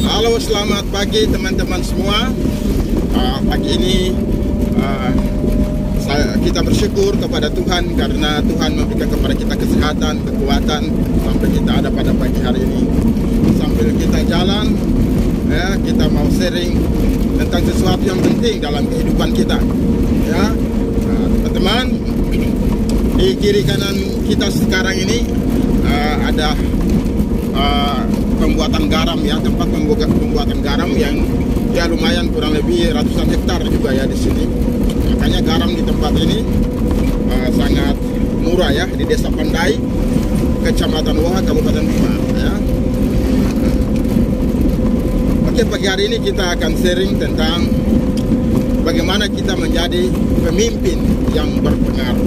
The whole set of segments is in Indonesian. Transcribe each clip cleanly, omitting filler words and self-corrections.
Halo, selamat pagi teman-teman semua. Pagi ini kita bersyukur kepada Tuhan karena Tuhan memberikan kepada kita kesehatan, kekuatan sampai kita ada pada pagi hari ini. Sambil kita jalan, ya, kita mau sharing tentang sesuatu yang penting dalam kehidupan kita. Ya, teman-teman, di kiri kanan kita sekarang ini ada pembuatan garam, ya, tempat pembuatan garam yang ya lumayan, kurang lebih ratusan hektar juga ya di sini. Makanya garam di tempat ini sangat murah ya, di Desa Pandai, Kecamatan Woha, Kabupaten Bima, ya. Oke, pagi hari ini kita akan sharing tentang bagaimana kita menjadi pemimpin yang berpengaruh.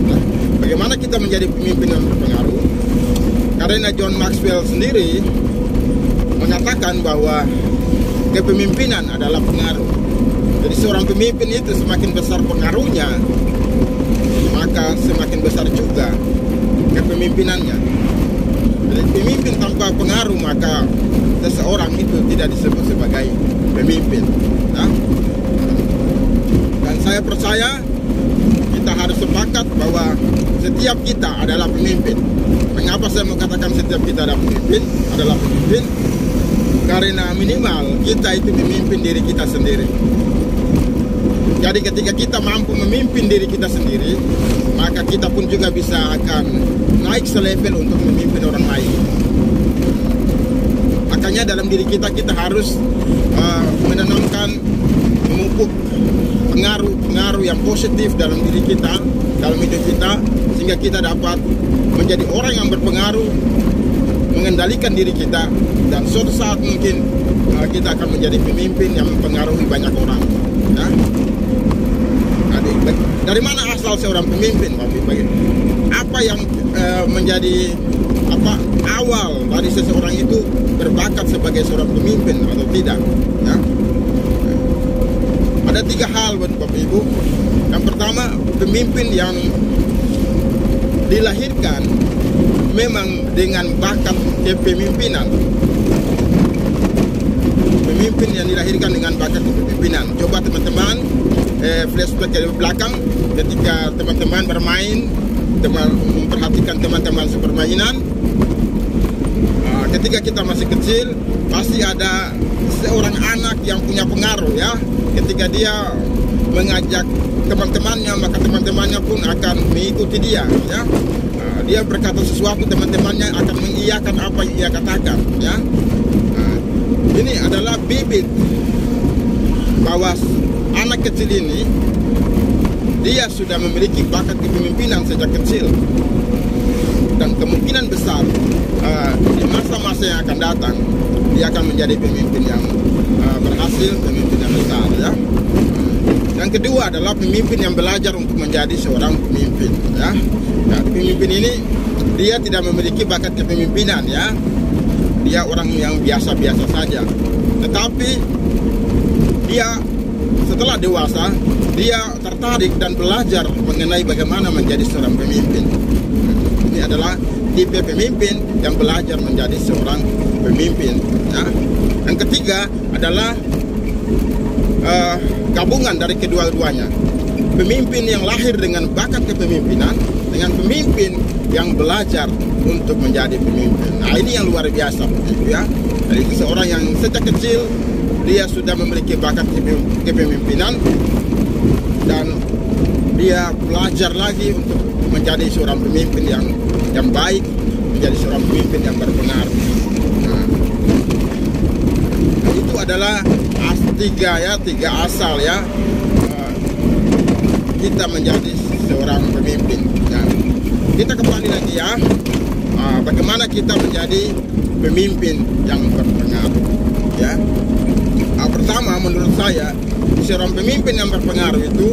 Nah, bagaimana kita menjadi pemimpin yang berpengaruh? Karena John Maxwell sendiri mengatakan bahwa kepemimpinan adalah pengaruh. Jadi seorang pemimpin itu semakin besar pengaruhnya, maka semakin besar juga kepemimpinannya. Jadi pemimpin tanpa pengaruh, maka seseorang itu tidak disebut sebagai pemimpin. Nah, dan saya percaya kita harus sepakat bahwa setiap kita adalah pemimpin. Mengapa saya mengatakan setiap kita adalah pemimpin? Karena minimal kita itu memimpin diri kita sendiri. Jadi ketika kita mampu memimpin diri kita sendiri, maka kita pun juga bisa akan naik selevel untuk memimpin orang lain. Makanya dalam diri kita harus menanamkan, memupuk pengaruh yang positif dalam diri kita, dalam hidup kita, sehingga kita dapat menjadi orang yang berpengaruh, mengendalikan diri kita, dan suatu saat mungkin kita akan menjadi pemimpin yang mempengaruhi banyak orang. Ya? Dari mana asal seorang pemimpin? Apa yang menjadi awal dari seseorang itu berbakat sebagai seorang pemimpin atau tidak? Ya? Ada 3 hal buat Bapak Ibu. Yang pertama, pemimpin yang dilahirkan memang dengan bakat kepemimpinan. Pemimpin yang dilahirkan dengan bakat kepemimpinan. Coba teman-teman flashback ke belakang ketika teman-teman bermain, memperhatikan teman-teman sepermainan. Ketika kita masih kecil, pasti ada seorang anak yang punya pengaruh, ya. Ketika dia mengajak teman-temannya, maka teman-temannya pun akan mengikuti dia, ya. Dia berkata sesuatu, teman-temannya akan mengiyakan apa yang ia katakan, ya. Ini adalah bibit bahwa anak kecil ini dia sudah memiliki bakat kepemimpinan sejak kecil, dan kemungkinan besar di masa-masa yang akan datang dia akan menjadi pemimpin yang berhasil, pemimpin yang besar, ya. Yang kedua adalah pemimpin yang belajar untuk menjadi seorang pemimpin, ya. Nah, pemimpin ini dia tidak memiliki bakat kepemimpinan, ya. Dia orang yang biasa-biasa saja. Tetapi dia setelah dewasa, dia tertarik dan belajar mengenai bagaimana menjadi seorang pemimpin. Ini adalah tipe pemimpin yang belajar menjadi seorang pemimpin, ya. Yang ketiga adalah gabungan dari kedua-duanya. Pemimpin yang lahir dengan bakat kepemimpinan dengan pemimpin yang belajar untuk menjadi pemimpin. Nah, ini yang luar biasa, ya. Jadi seorang yang sejak kecil dia sudah memiliki bakat kepemimpinan dan dia belajar lagi untuk menjadi seorang pemimpin yang baik, menjadi seorang pemimpin yang berpengaruh. Nah, itu adalah tiga asal, ya, kita menjadi seorang pemimpin. Nah, kita kembali lagi, ya, bagaimana kita menjadi pemimpin yang berpengaruh, ya. Pertama, menurut saya seorang pemimpin yang berpengaruh itu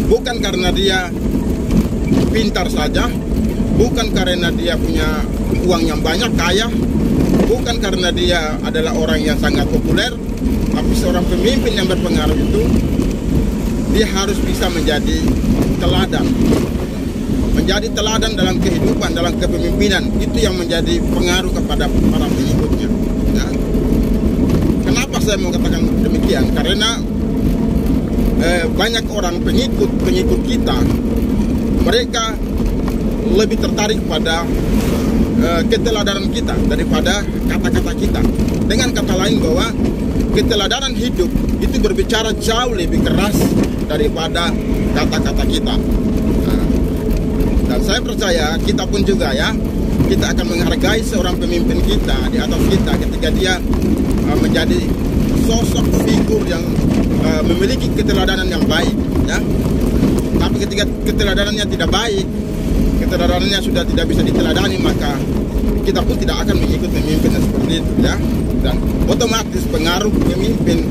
bukan karena dia pintar saja, bukan karena dia punya uang yang banyak, kaya, bukan karena dia adalah orang yang sangat populer, tapi seorang pemimpin yang berpengaruh itu dia harus bisa menjadi teladan dalam kehidupan, dalam kepemimpinan kepemimpinan itu yang menjadi pengaruh kepada para pengikutnya. Ya. Kenapa saya mau katakan demikian? Karena banyak orang pengikut kita, mereka lebih tertarik pada keteladanan kita daripada kata-kata kita. Dengan kata lain bahwa keteladanan hidup itu berbicara jauh lebih keras daripada kata-kata kita. Nah, dan saya percaya kita pun juga ya, kita akan menghargai seorang pemimpin kita di atas kita ketika dia menjadi sosok figur yang memiliki keteladanan yang baik, ya. Tapi ketika keteladanannya tidak baik, keteladanannya sudah tidak bisa diteladani, maka kita pun tidak akan mengikut pemimpin yang seperti itu, ya. Dan otomatis pengaruh pemimpin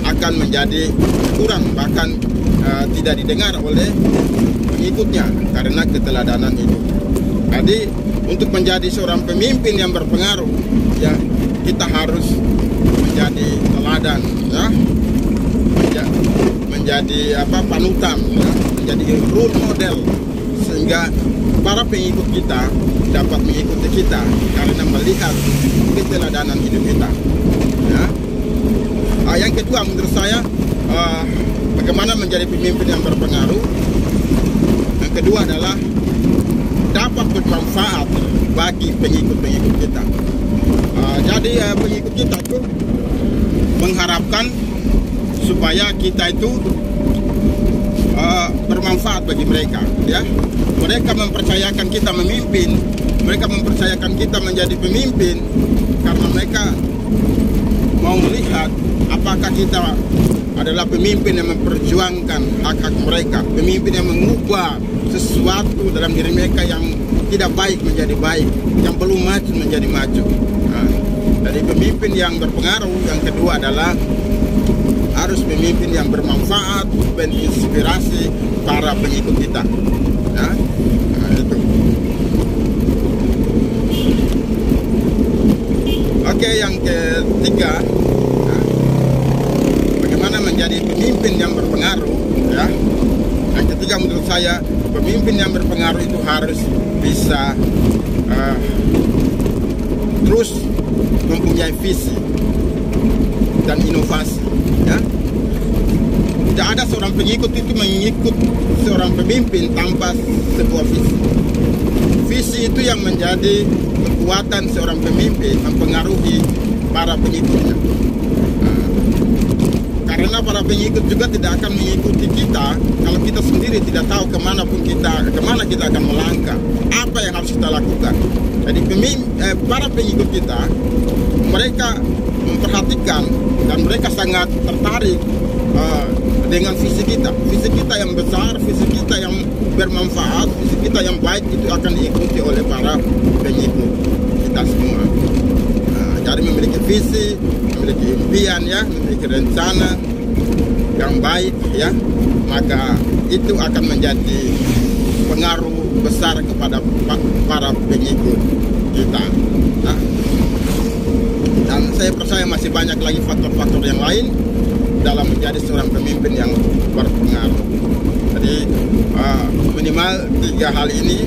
akan menjadi kurang, bahkan tidak didengar oleh pengikutnya karena keteladanan itu. Jadi untuk menjadi seorang pemimpin yang berpengaruh, ya, kita harus menjadi teladan, ya, menjadi panutan, ya, menjadi role model, sehingga para pengikut kita dapat mengikuti kita karena melihat keteladanan hidup kita. Ya. Yang kedua menurut saya, bagaimana menjadi pemimpin yang berpengaruh. Yang kedua adalah dapat bermanfaat bagi pengikut-pengikut kita. Jadi pengikut kita itu mengharapkan supaya kita itu bermanfaat bagi mereka, ya. Mereka mempercayakan kita memimpin, mereka mempercayakan kita menjadi pemimpin karena mereka mau melihat apakah kita adalah pemimpin yang memperjuangkan hak-hak mereka, pemimpin yang mengubah sesuatu dalam diri mereka yang tidak baik menjadi baik, yang belum maju menjadi maju. Nah, dari pemimpin yang berpengaruh, yang kedua adalah harus pemimpin yang bermanfaat, menginspirasi para pengikut kita. Ya? Nah, itu. Oke, yang ketiga, nah, bagaimana menjadi pemimpin yang berpengaruh? Ya? Yang ketiga menurut saya, pemimpin yang berpengaruh itu harus bisa terus mempunyai visi dan inovasi. Ya? Tidak ada seorang pengikut itu mengikut seorang pemimpin tanpa sebuah visi. Visi itu yang menjadi kekuatan seorang pemimpin mempengaruhi para pengikutnya. Nah, karena para pengikut juga tidak akan mengikuti kita kalau kita sendiri tidak tahu kemana kita akan melangkah, apa yang harus kita lakukan. Jadi para pengikut kita, mereka memperhatikan dan mereka sangat tertarik dengan visi kita yang besar, visi kita yang bermanfaat, visi kita yang baik, itu akan diikuti oleh para pengikut kita semua. Nah, jadi memiliki visi, memiliki impian, ya, memiliki rencana yang baik, ya, maka itu akan menjadi pengaruh besar kepada para pengikut kita. Nah, dan saya percaya masih banyak lagi faktor-faktor yang lain dalam menjadi seorang pemimpin yang berpengaruh. Jadi minimal 3 hal ini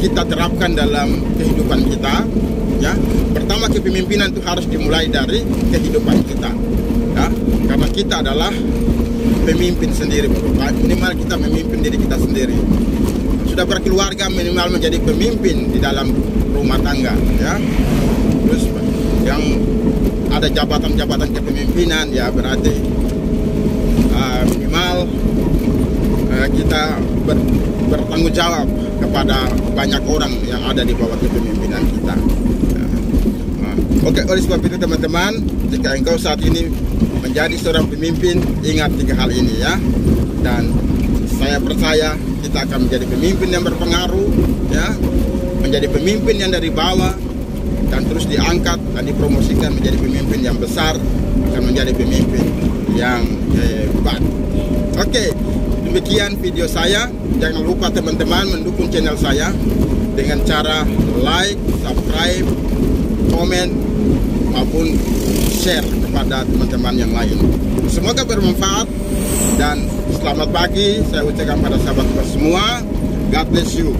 kita terapkan dalam kehidupan kita. Ya, pertama, kepemimpinan itu harus dimulai dari kehidupan kita. Ya, karena kita adalah pemimpin sendiri. Minimal kita memimpin diri kita sendiri. Sudah berkeluarga, minimal menjadi pemimpin di dalam rumah tangga, ya. Terus yang ada jabatan-jabatan kepemimpinan, ya, berarti minimal kita bertanggung jawab kepada banyak orang yang ada di bawah kepemimpinan kita. Oke, oleh sebab itu teman-teman, jika engkau saat ini menjadi seorang pemimpin, ingat 3 hal ini, ya. Dan saya percaya kita akan menjadi pemimpin yang berpengaruh, ya, menjadi pemimpin yang dari bawah dan terus diangkat dan dipromosikan menjadi pemimpin yang besar, akan menjadi pemimpin yang hebat. Oke, demikian video saya. Jangan lupa teman-teman mendukung channel saya dengan cara like, subscribe, komen, maupun share kepada teman-teman yang lain. Semoga bermanfaat dan selamat pagi saya ucapkan pada sahabat semua. God bless you.